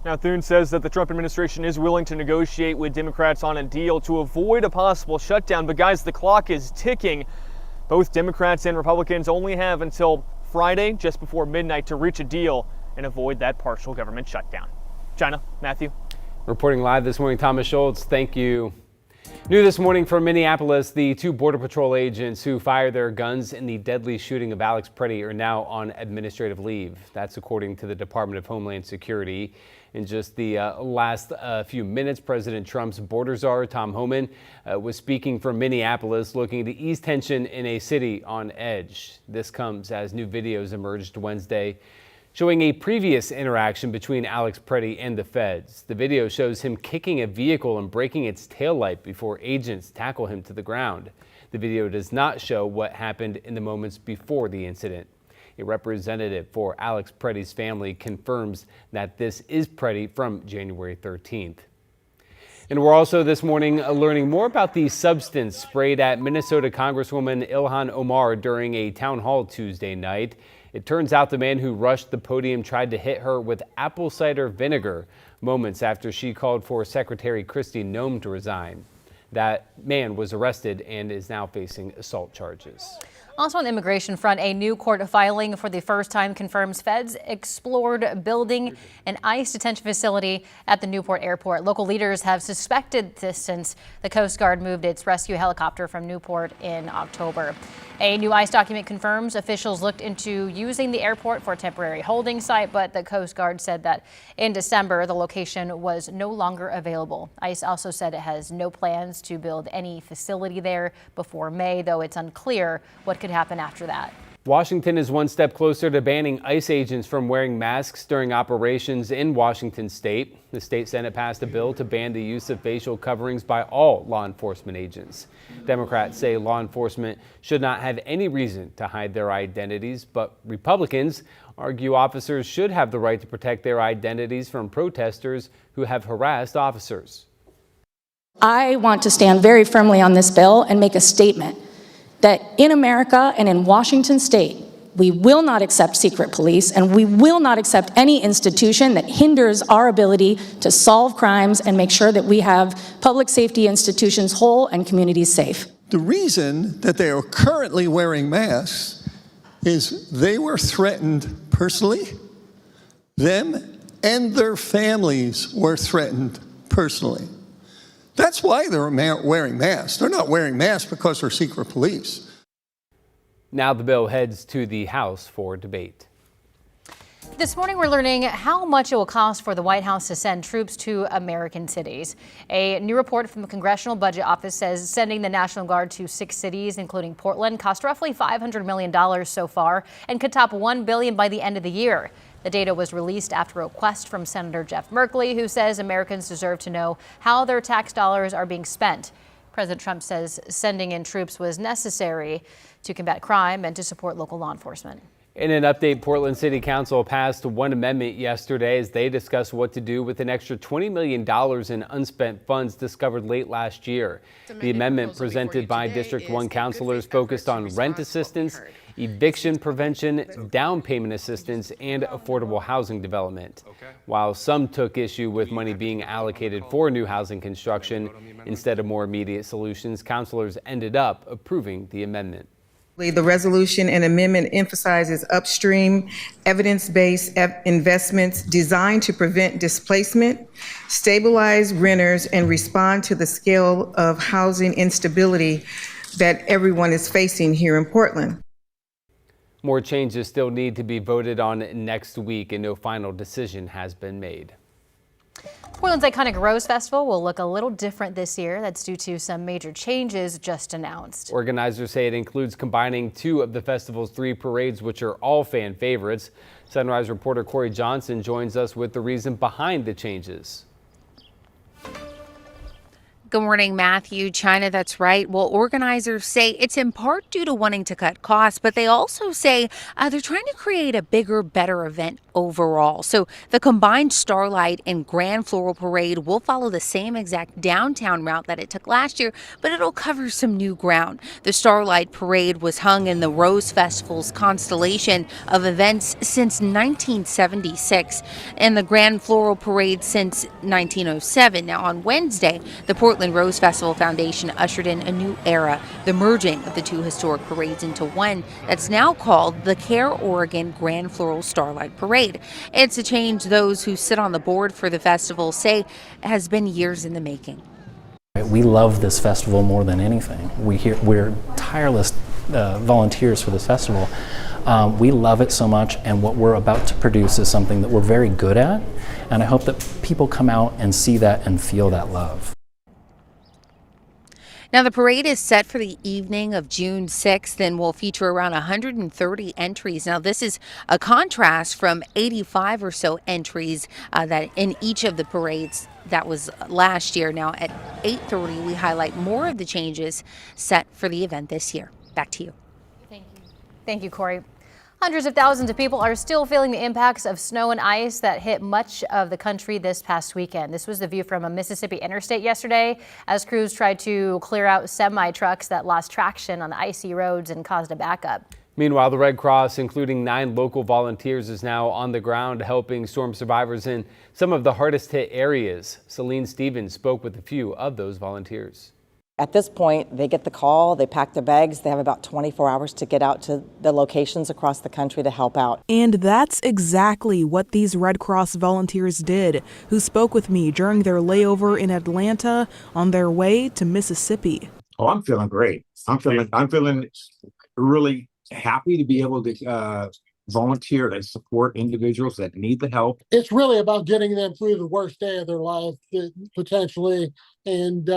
Now, Thune says that the Trump administration is willing to negotiate with Democrats on a deal to avoid a possible shutdown. But guys, the clock is ticking. Both Democrats and Republicans only have until Friday, just before midnight, to reach a deal and avoid that partial government shutdown. China, Matthew.
Reporting live this morning, Thomas Schultz, thank you. New this morning from Minneapolis, the 2 Border Patrol agents who fired their guns in the deadly shooting of Alex Preddy are now on administrative leave. That's according to the Department of Homeland Security. In just the last few minutes, President Trump's border czar, Tom Homan, was speaking from Minneapolis, looking to ease tension in a city on edge. This comes as new videos emerged Wednesday showing a previous interaction between Alex Preddy and the feds. The video shows him kicking a vehicle and breaking its taillight before agents tackle him to the ground. The video does not show what happened in the moments before the incident. A representative for Alex Preddy's family confirms that this is Preddy from January 13th. And we're also this morning learning more about the substance sprayed at Minnesota Congresswoman Ilhan Omar during a town hall Tuesday night. It turns out the man who rushed the podium tried to hit her with apple cider vinegar moments after she called for Secretary Kristi Noem to resign. That man was arrested and is now facing assault charges.
Also on the immigration front, a new court filing for the first time confirms feds explored building an ICE detention facility at the Newport airport. Local leaders have suspected this since the Coast Guard moved its rescue helicopter from Newport in October. A new ICE document confirms officials looked into using the airport for a temporary holding site, but the Coast Guard said that in December the location was no longer available. ICE also said it has no plans to build any facility there before May, though it's unclear what could happen after that.
Washington is one step closer to banning ICE agents from wearing masks during operations in Washington state. The state Senate passed a bill to ban the use of facial coverings by all law enforcement agents. Democrats say law enforcement should not have any reason to hide their identities, but Republicans argue officers should have the right to protect their identities from protesters who have harassed officers.
I want to stand very firmly on this bill and make a statement that in America and in Washington state, we will not accept secret police and we will not accept any institution that hinders our ability to solve crimes and make sure that we have public safety institutions whole and communities safe.
The reason that they are currently wearing masks is they were threatened personally. Them and their families were threatened personally. That's why they're wearing masks. They're not wearing masks because they're secret police.
Now the bill heads to the House for debate.
This morning we're learning how much it will cost for the White House to send troops to American cities. A new report from the Congressional Budget Office says sending the National Guard to 6 cities, including Portland, cost roughly $500 million so far and could top $1 billion by the end of the year. The data was released after a request from Senator Jeff Merkley, who says Americans deserve to know how their tax dollars are being spent. President Trump says sending in troops was necessary to combat crime and to support local law enforcement.
In an update, Portland City Council passed one amendment yesterday as they discussed what to do with an extra $20 million in unspent funds discovered late last year. The amendment presented by District 1 councilors focused on rent assistance, eviction prevention, down payment assistance, and affordable housing development. While some took issue with money being allocated for new housing construction instead of more immediate solutions, councilors ended up approving the amendment.
The resolution and amendment emphasizes upstream, evidence-based investments designed to prevent displacement, stabilize renters, and respond to the scale of housing instability that everyone is facing here in Portland.
More changes still need to be voted on next week, and no final decision has been made.
Portland's iconic Rose Festival will look a little different this year. That's due to some major changes just announced.
Organizers say it includes combining 2 of the festival's 3 parades, which are all fan favorites. Sunrise reporter Corey Johnson joins us with the reason behind the changes.
Good morning, Matthew. China, that's right. Well, organizers say it's in part due to wanting to cut costs, but they also say they're trying to create a bigger, better event overall. So the combined Starlight and Grand Floral Parade will follow the same exact downtown route that it took last year, but it'll cover some new ground. The Starlight Parade was hung in the Rose Festival's constellation of events since 1976, and the Grand Floral Parade since 1907. Now, on Wednesday, the Portland Rose Festival Foundation ushered in a new era, the merging of the 2 historic parades into one that's now called the Care Oregon Grand Floral Starlight Parade. It's a change those who sit on the board for the festival say has been years in the making.
we love this festival more than anything. We're tireless volunteers for this festival. We love it so much, and what we're about to produce is something that we're very good at, and I hope that people come out and see that and feel that love.
Now, the parade is set for the evening of June 6th and will feature around 130 entries. Now, this is a contrast from 85 or so entries that in each of the parades that was last year. Now, at 8:30, we highlight more of the changes set for the event this year. Back to you.
Thank you, Corey. Hundreds of thousands of people are still feeling the impacts of snow and ice that hit much of the country this past weekend. This was the view from a Mississippi interstate yesterday as crews tried to clear out semi-trucks that lost traction on the icy roads and caused a backup.
Meanwhile, the Red Cross, including 9 local volunteers, is now on the ground helping storm survivors in some of the hardest hit areas. Celine Stevens spoke with a few of those volunteers.
At this point, they get the call, they pack their bags, they have about 24 hours to get out to the locations across the country to help out.
And that's exactly what these Red Cross volunteers did, who spoke with me during their layover in Atlanta on their way to Mississippi.
Oh, I'm feeling great. I'm feeling really happy to be able to volunteer and support individuals that need the help.
It's really about getting them through the worst day of their life, potentially, and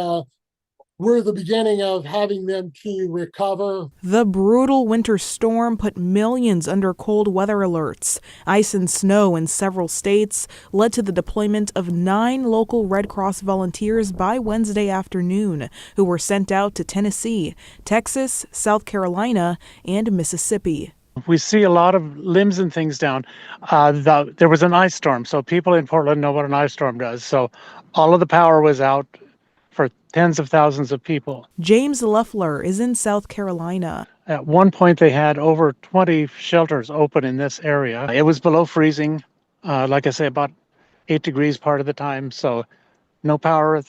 we're the beginning of having them to recover.
The brutal winter storm put millions under cold weather alerts. Ice and snow in several states led to the deployment of 9 local Red Cross volunteers by Wednesday afternoon, who were sent out to Tennessee, Texas, South Carolina, and Mississippi.
We see a lot of limbs and things down. There was an ice storm, so people in Portland know what an ice storm does. So all of the power was out for tens of thousands of people.
James Leffler is in South Carolina.
At one point, they had over 20 shelters open in this area. It was below freezing, like I say, about 8 degrees part of the time, so no power.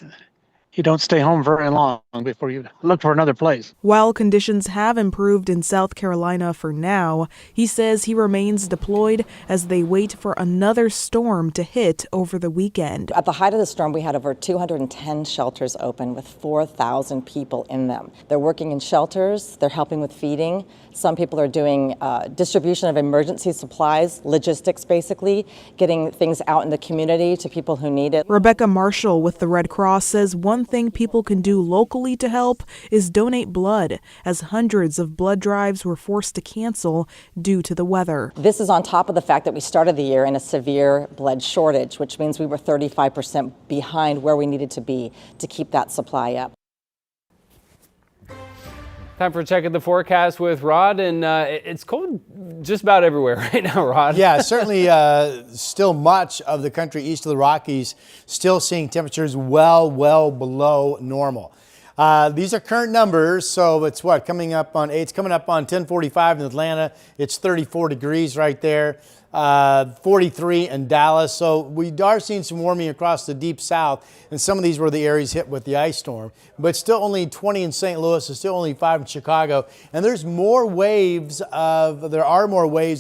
You don't stay home very long before you look for another place.
While conditions have improved in South Carolina for now, he says he remains deployed as they wait for another storm to hit over the weekend.
At the height of the storm, we had over 210 shelters open with 4,000 people in them. They're working in shelters, they're helping with feeding. Some people are doing distribution of emergency supplies, logistics basically, getting things out in the community to people who need it.
Rebecca Marshall with the Red Cross says one thing people can do locally to help is donate blood, as hundreds of blood drives were forced to cancel due to the weather.
This is on top of the fact that we started the year in a severe blood shortage, which means we were 35% behind where we needed to be to keep that supply up.
Time for checking the forecast with Rod, and it's cold just about everywhere right now, Rod.
Yeah, certainly still much of the country east of the Rockies still seeing temperatures well below normal. These are current numbers, so it's coming up on 10:45 in Atlanta. It's 34 degrees right there. 43 in Dallas. So we are seeing some warming across the deep south, and some of these were the areas hit with the ice storm. But still only 20 in St. Louis, and still only 5 in Chicago. And there are more waves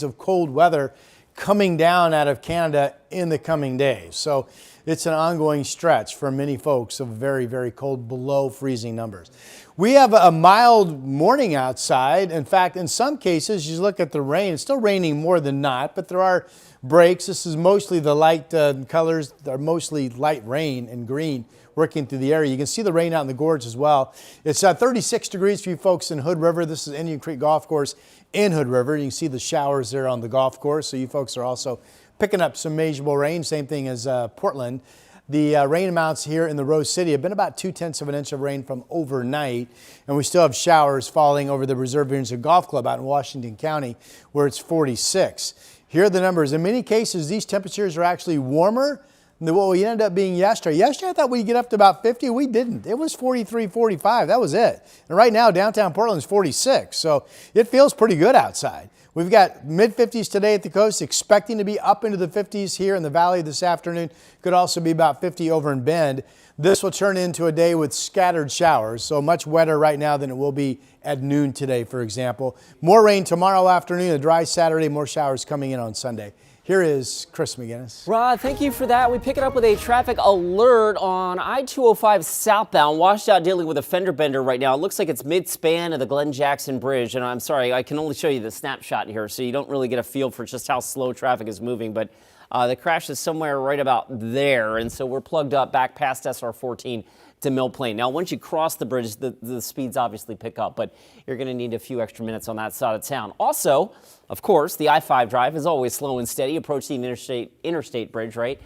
of cold weather coming down out of Canada in the coming days. So it's an ongoing stretch for many folks of very, very cold, below freezing numbers. We have a mild morning outside. In fact, in some cases, you look at the rain, it's still raining more than not, but there are breaks. This is mostly the light colors, they're mostly light rain and green working through the area. You can see the rain out in the gorge as well. It's 36 degrees for you folks in Hood River. This is Indian Creek Golf Course in Hood River. You can see the showers there on the golf course. So you folks are also picking up some measurable rain, same thing as Portland. The rain amounts here in the Rose City have been about 0.2 of an inch of rain from overnight, and we still have showers falling over the Reserve Vineyards Golf Club out in Washington County, where it's 46. Here are the numbers. In many cases, these temperatures are actually warmer than what we ended up being yesterday. Yesterday, I thought we'd get up to about 50. We didn't. It was 43, 45. That was it. And right now, downtown Portland is 46, so it feels pretty good outside. We've got mid-50s today at the coast, expecting to be up into the 50s here in the valley this afternoon. Could also be about 50 over in Bend. This will turn into a day with scattered showers, so much wetter right now than it will be at noon today, for example. More rain tomorrow afternoon, a dry Saturday, more showers coming in on Sunday. Here is Chris McGinnis.
Rod, thank you for that. We pick it up with a traffic alert on I-205 southbound, washed out, dealing with a fender bender right now. It looks like it's mid-span of the Glen Jackson Bridge. And I'm sorry, I can only show you the snapshot here, so you don't really get a feel for just how slow traffic is moving. But the crash is somewhere right about there. And so we're plugged up back past SR 14 to Mill Plain. Now, once you cross the bridge, the speeds obviously pick up, but you're going to need a few extra minutes on that side of town. Also, of course, the I-5 drive is always slow and steady. Approaching the interstate bridge, right?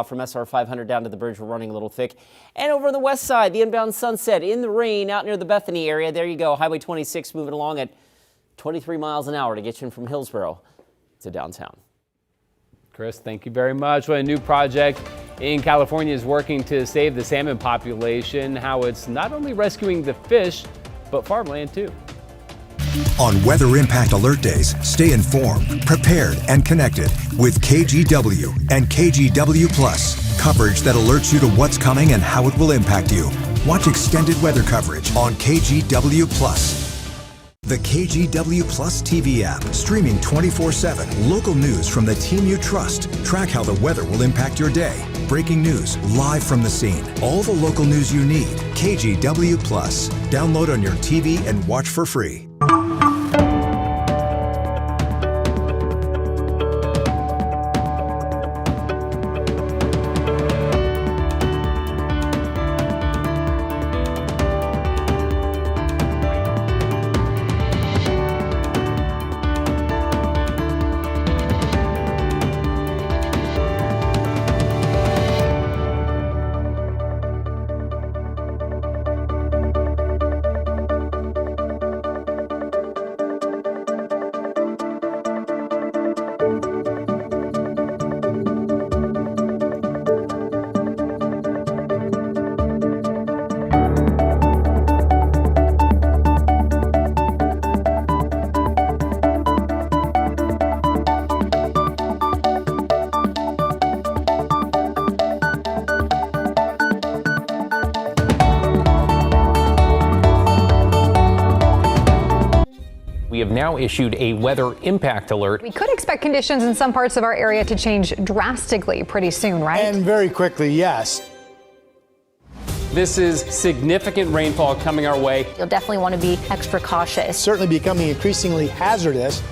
From SR 500 down to the bridge, we're running a little thick. And over on the west side, the inbound Sunset in the rain out near the Bethany area. There you go. Highway 26 moving along at 23 miles an hour to get you in from Hillsborough to downtown.
Chris, thank you very much. Well, a new project in California is working to save the salmon population. How it's not only rescuing the fish, but farmland too.
On Weather Impact Alert Days, stay informed, prepared, and connected with KGW and KGW Plus. Coverage that alerts you to what's coming and how it will impact you. Watch extended weather coverage on KGW Plus. The KGW Plus TV app, streaming 24/7. Local news from the team you trust. Track how the weather will impact your day. Breaking news live from the scene. All the local news you need. KGW Plus. Download on your TV and watch for free.
We have now issued a weather impact alert.
We could expect conditions in some parts of our area to change drastically pretty soon, right?
And very quickly, yes.
This is significant rainfall coming our way.
You'll definitely want to be extra cautious.
Certainly becoming increasingly hazardous.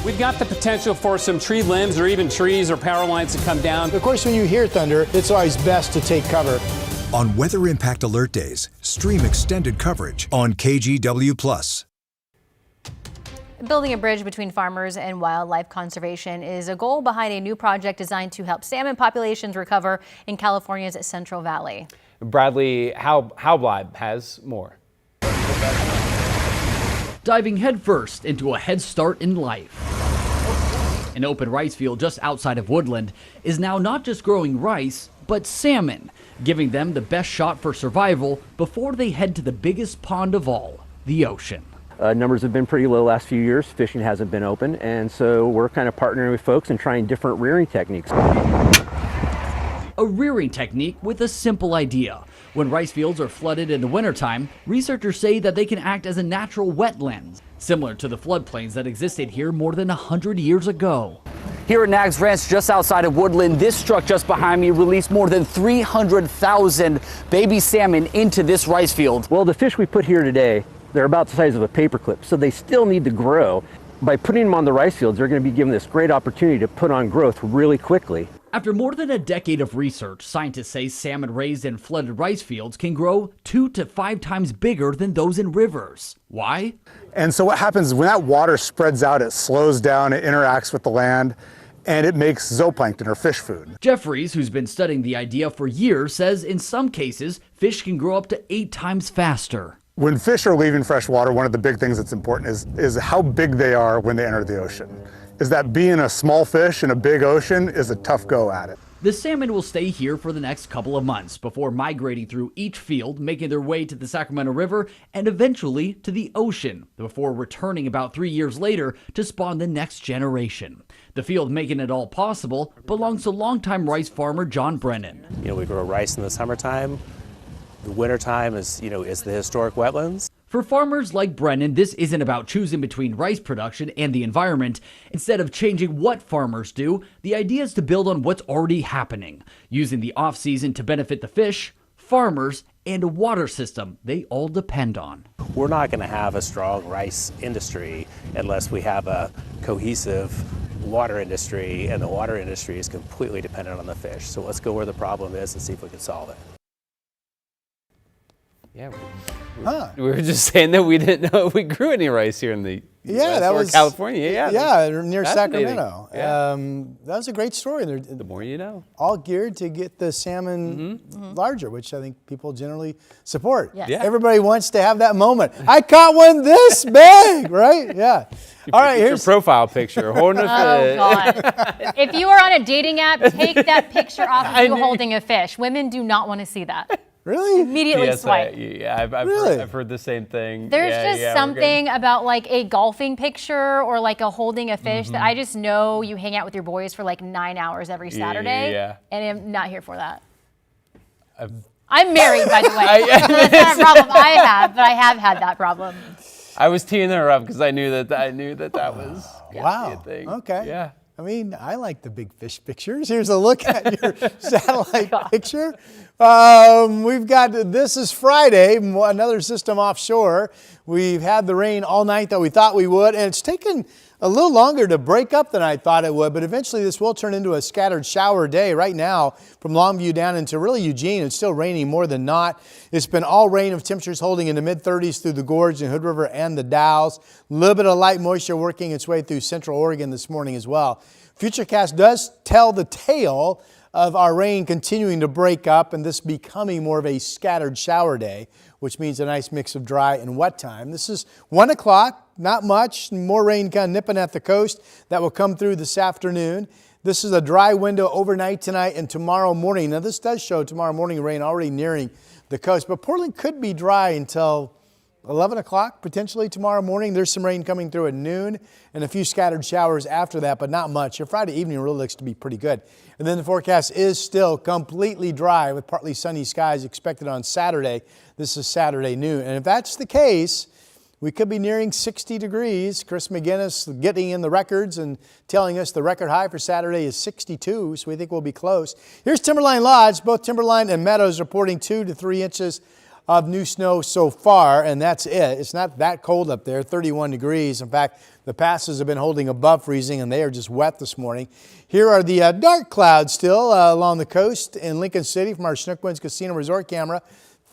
We've got the potential for some tree limbs or even trees or power lines to come down.
Of course, when you hear thunder, it's always best to take cover.
On Weather Impact Alert Days, stream extended coverage on KGW Plus.
Building a bridge between farmers and wildlife conservation is a goal behind a new project designed to help salmon populations recover in California's Central Valley.
Bradley Haubleib has more.
Diving headfirst into a head start in life. An open rice field just outside of Woodland is now not just growing rice, but salmon, giving them the best shot for survival before they head to the biggest pond of all, the ocean.
Numbers have been pretty low last few years. Fishing hasn't been open, and so we're kind of partnering with folks and trying different rearing techniques.
A rearing technique with a simple idea. When rice fields are flooded in the wintertime, researchers say that they can act as a natural wetlands, similar to the floodplains that existed here more than 100 years ago.
Here at Nags Ranch, just outside of Woodland, this truck just behind me released more than 300,000 baby salmon into this rice field.
Well, the fish we put here today, they're about the size of a paperclip, so they still need to grow. By putting them on the rice fields, they're going to be given this great opportunity to put on growth really quickly.
After more than a decade of research, scientists say salmon raised in flooded rice fields can grow 2 to 5 times bigger than those in rivers. Why?
And so what happens when that water spreads out, it slows down, it interacts with the land, and it makes zooplankton or fish food.
Jeffries, who's been studying the idea for years, says in some cases, fish can grow up to 8 times faster.
When fish are leaving fresh water, one of the big things that's important is how big they are when they enter the ocean. Is that being a small fish in a big ocean is a tough go at it.
The salmon will stay here for the next couple of months before migrating through each field, making their way to the Sacramento River and eventually to the ocean, before returning about 3 years later to spawn the next generation. The field making it all possible belongs to longtime rice farmer John Brennan.
We grow rice in the summertime. The wintertime is the historic wetlands.
For farmers like Brennan, this isn't about choosing between rice production and the environment. Instead of changing what farmers do, the idea is to build on what's already happening, using the off-season to benefit the fish, farmers, and a water system they all depend on.
We're not going to have a strong rice industry unless we have a cohesive water industry, and the water industry is completely dependent on the fish. So let's go where the problem is and see if we can solve it.
Yeah, we were just saying that we didn't know if we grew any rice here in the US
that
or
was
California. Yeah,
near Sacramento.
Yeah.
That was a great story.
The more you know.
All geared to get the salmon larger, which I think people generally support.
Yes.
Yeah.
Everybody wants to have that moment. I caught one this big, right? Yeah. All right,
Here's
here's
your profile picture. Holding a
Oh, God. If you are on a dating app, take that picture off of you holding a fish. Women do not want to see that.
Really?
Immediately
Yes,
swipe.
Really?
I've heard the same thing.
There's
Yeah,
just something about like a golfing picture or like a holding a fish that I just know you hang out with your boys for like 9 hours every Saturday.
Yeah.
And I'm not here for that. I'm married, by the way. That's not a problem I have, but I have had that problem.
I was teeing her up because I knew that was
wow.
a thing.
Okay.
Yeah.
I mean, I like the big fish pictures. Here's a look at your satellite picture. We've got, this is Friday, another system offshore. We've had the rain all night that we thought we would, and it's taken a little longer to break up than I thought it would, but eventually this will turn into a scattered shower day. Right now, from Longview down into really Eugene, it's still raining more than not. It's been all rain with temperatures holding in the mid-30s through the Gorge and Hood River and the Dalles. A little bit of light moisture working its way through central Oregon this morning as well. Futurecast does tell the tale of our rain continuing to break up and this becoming more of a scattered shower day, which means a nice mix of dry and wet time. This is 1 o'clock. Not much, more rain kind of nipping at the coast that will come through this afternoon. This is a dry window overnight tonight and tomorrow morning. Now this does show tomorrow morning rain already nearing the coast, but Portland could be dry until 11 o'clock potentially tomorrow morning. There's some rain coming through at noon and a few scattered showers after that, but not much. Your Friday evening really looks to be pretty good. And then the forecast is still completely dry with partly sunny skies expected on Saturday. This is Saturday noon. And if that's the case, we could be nearing 60 degrees. Chris McGinnis getting in the records and telling us the record high for Saturday is 62, so we think we'll be close. Here's Timberline Lodge. Both Timberline and Meadows reporting 2 to 3 inches of new snow so far, and that's it. It's not that cold up there, 31 degrees. In fact, the passes have been holding above freezing, and they are just wet this morning. Here are the dark clouds still along the coast in Lincoln City from our Chinook Winds Casino Resort camera.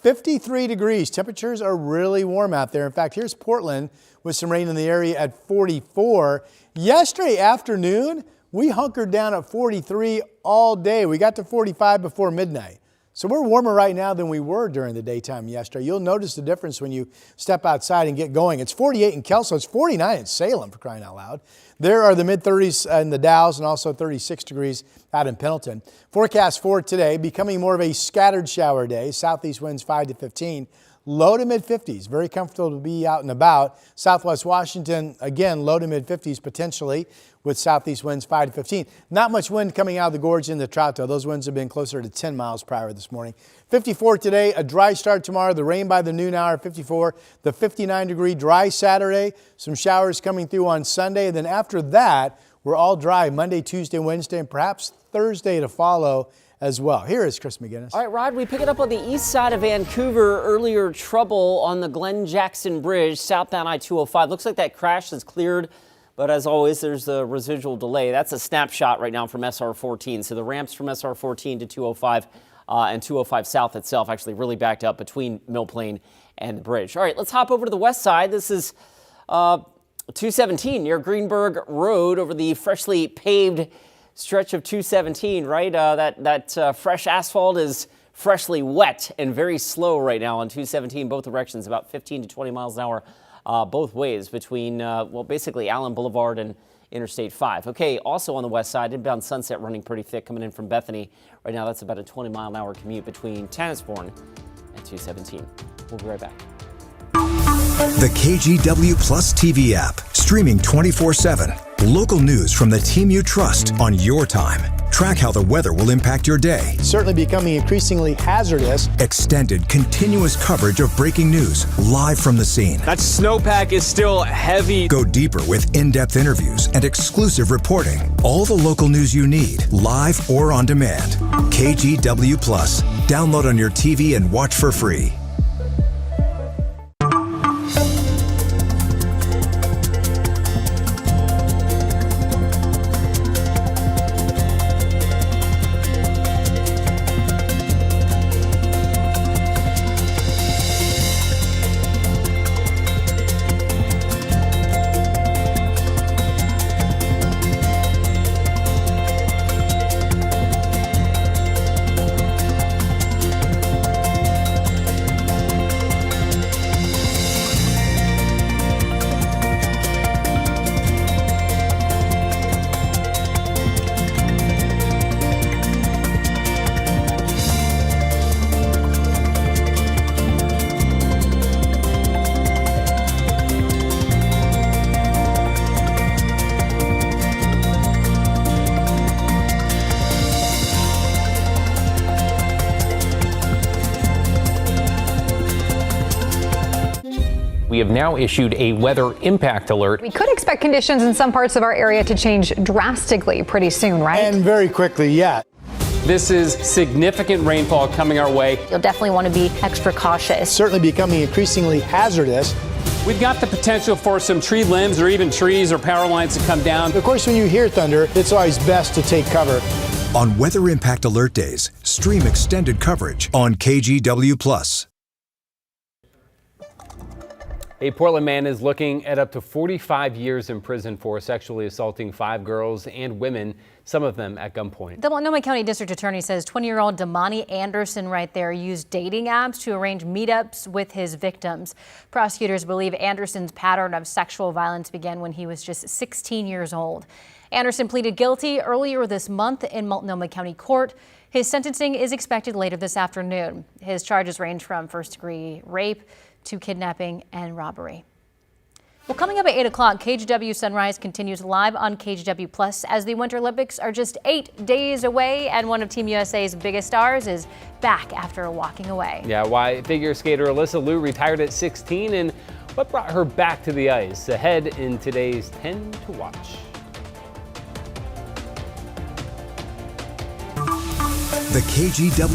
53 degrees. Temperatures are really warm out there. In fact, here's Portland with some rain in the area at 44. Yesterday afternoon, we hunkered down at 43 all day. We got to 45 before midnight. So we're warmer right now than we were during the daytime yesterday. You'll notice the difference when you step outside and get going. It's 48 in Kelso. It's 49 in Salem, for crying out loud. There are the mid-30s in the Dalles and also 36 degrees out in Pendleton. Forecast for today, becoming more of a scattered shower day. Southeast winds 5 to 15. Low to mid-50s. Very comfortable to be out and about. Southwest Washington, again, low to mid-50s potentially with southeast winds 5 to 15. Not much wind coming out of the gorge in the Troutdale. Those winds have been closer to 10 miles per hour this morning. 54 today, a dry start tomorrow. The rain by the noon hour, 54. The 59-degree dry Saturday. Some showers coming through on Sunday. And then after that, we're all dry Monday, Tuesday, Wednesday, and perhaps Thursday to follow as well. Here is Chris McGinnis.
All right, Rod, we pick it up on the east side of Vancouver. Earlier trouble on the Glen Jackson Bridge, southbound I-205. Looks like that crash has cleared, but as always, there's a residual delay. That's a snapshot right now from SR-14. So the ramps from SR-14 to 205 and 205 South itself actually really backed up between Mill Plain and the bridge. All right, let's hop over to the west side. This is 217 near Greenberg Road over the freshly paved stretch of 217, right? That fresh asphalt is freshly wet and very slow right now on 217, both directions, about 15 to 20 miles an hour both ways between, well, basically Allen Boulevard and Interstate 5. Okay, also on the west side, inbound Sunset running pretty thick coming in from Bethany. Right now, that's about a 20-mile-an-hour commute between Tannisbourne and 217. We'll be right back.
The KGW Plus TV app, streaming 24/7. Local news from the team you trust on your time. Track how the weather will impact your day.
Certainly becoming increasingly hazardous.
Extended, continuous coverage of breaking news live from the scene.
That snowpack is still heavy.
Go deeper with in-depth interviews and exclusive reporting. All the local news you need, live or on demand. KGW Plus. Download on your TV and watch for free.
We have now issued a weather impact alert.
We could expect conditions in some parts of our area to change drastically pretty soon, right?
And very quickly, yeah.
This is significant rainfall coming our way.
You'll definitely want to be extra cautious.
Certainly becoming increasingly hazardous.
We've got the potential for some tree limbs or even trees or power lines to come down.
Of course, when you hear thunder, it's always best to take cover.
On Weather Impact Alert Days, stream extended coverage on KGW Plus.
A Portland man is looking at up to 45 years in prison for sexually assaulting 5 girls and women, some of them at gunpoint.
The Multnomah County District Attorney says 20-year-old Damani Anderson right there used dating apps to arrange meetups with his victims. Prosecutors believe Anderson's pattern of sexual violence began when he was just 16 years old. Anderson pleaded guilty earlier this month in Multnomah County Court. His sentencing is expected later this afternoon. His charges range from first-degree rape to kidnapping and robbery. Well, coming up at 8 o'clock, KGW Sunrise continues live on KGW Plus as the Winter Olympics are just 8 days away and one of Team USA's biggest stars is back after walking away.
Yeah, why figure skater Alyssa Lou retired at 16 and what brought her back to the ice? Ahead in today's 10 to watch.
The KGW